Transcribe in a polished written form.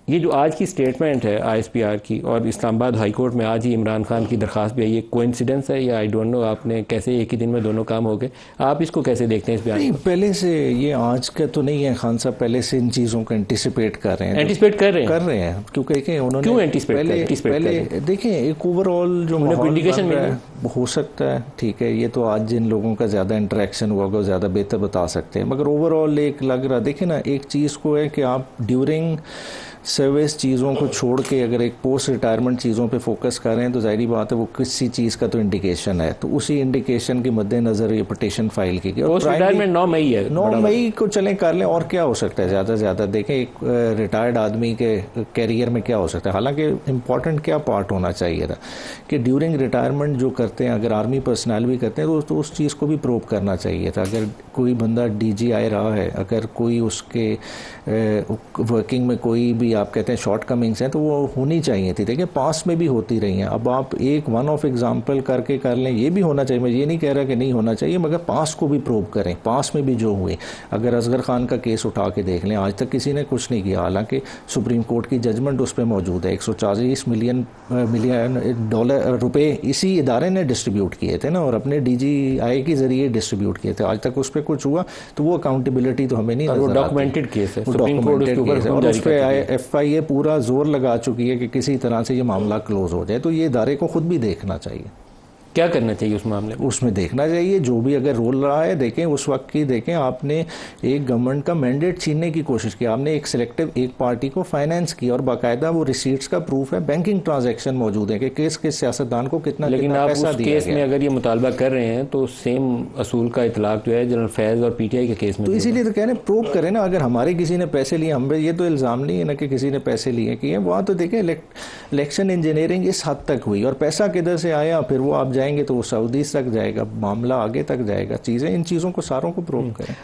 ये जो आज की स्टेटमेंट है आईएसपीआर की और इस्लामाबाद हाई कोर्ट में आज ही इमरान खान की दरखास्त भी आई, ये कोइंसिडेंस है या आई डोंट नो, आपने कैसे एक ही दिन में दोनों काम हो गए, आप इसको कैसे देखते हैं इस बयान नहीं, को? पहले से ये आज का तो नहीं है खान साहब, पहले से इन चीज़ों को एंटिसिपेट कर रहे हैं। एंटिसिपेट कर रहे हैं क्योंकि देखें उन्होंने क्यों एंटिसिपेट पहले देखें एक ओवरऑल जो माहौल इंडिकेशन बन रहा है हो सकता है, ठीक है, ये तो आज जिन लोगों का ज़्यादा इंटरेक्शन हुआ होगा ज़्यादा बेहतर बता सकते हैं, मगर ओवरऑल एक लग रहा, देखें ना, एक चीज़ को है कि आप ड्यूरिंग सर्विस चीज़ों को छोड़ के अगर एक पोस्ट रिटायरमेंट चीज़ों पे फोकस कर रहे हैं तो जाहिर बात है वो किसी चीज़ का तो इंडिकेशन है, तो उसी इंडिकेशन के मद्देनज़र ये पिटीशन फाइल की गई। पोस्ट रिटायरमेंट 9 मई है, 9 मई को चलें कर लें, और क्या हो सकता है ज़्यादा से ज़्यादा। देखें एक रिटायर्ड आदमी के कैरियर में क्या हो सकता है, हालांकि इम्पॉर्टेंट क्या पार्ट होना चाहिए था कि ड्यूरिंग रिटायरमेंट जो करते हैं, अगर आर्मी पर्सनल भी करते हैं तो उस चीज़ को भी प्रूव करना चाहिए था। अगर कोई बंदा DGI रहा है, अगर कोई उसके वर्किंग में कोई भी आप कहते हैं शॉर्ट कमिंग्स हैं तो वो होनी चाहिए थी। देखिए पास में भी होती रही हैं, अब आप एक वन ऑफ एग्जांपल करके कर लें, ये भी होना चाहिए, मैं ये नहीं कह रहा कि नहीं होना चाहिए, मगर पास को भी प्रूव करें, पास में भी जो हुए। अगर असगर खान का केस उठा के देख लें, आज तक किसी ने कुछ नहीं किया, हालांकि सुप्रीम कोर्ट की जजमेंट उस पर मौजूद है। 140 मिलियन डॉलर रुपए इसी इदारे ने डिस्ट्रीब्यूट किए थे ना, और अपने DGI के जरिए डिस्ट्रीब्यूट किए थे, आज तक उस पर कुछ हुआ तो वो अकाउंटेबिलिटी तो हमें नहीं नजर आती। डॉक्यूमेंटेड केस है, सुप्रीम कोर्ट उसके ऊपर और उस पर FIA पूरा जोर लगा चुकी है कि किसी तरह से ये मामला क्लोज हो जाए, तो ये इदारे को खुद भी देखना चाहिए। क्या करना चाहिए उस मामले में? उसमें देखना चाहिए जो भी अगर रोल रहा है, देखें उस वक्त की, देखें आपने एक गवर्नमेंट का मैंडेट छीनने की कोशिश की, आपने एक सिलेक्टिव एक पार्टी को फाइनेंस की और बाकायदा वो रिसीट्स का प्रूफ है, बैंकिंग ट्रांजैक्शन मौजूद है कि किस किस सियासतदान को कितना लेकिन कितना आप पैसा उस दिया केस गया। में अगर ये मुतालबा कर रहे हैं तो सेम असूल का इतलाक जो है जनरल फैज़ और PTI के केस में, तो इसीलिए तो कह रहे हैं प्रूव करें ना। अगर हमारे किसी ने पैसे लिए, हम ये तो इल्ज़ाम नहीं है ना कि किसी ने पैसे लिए किए, वहाँ तो देखें इलेक्शन इंजीनियरिंग इस हद तक हुई और पैसा किधर से आया, फिर वो आप जाएंगे तो वो सऊदी तक जाएगा, मामला आगे तक जाएगा, चीज़ें इन चीज़ों को सारों को प्रूव करें।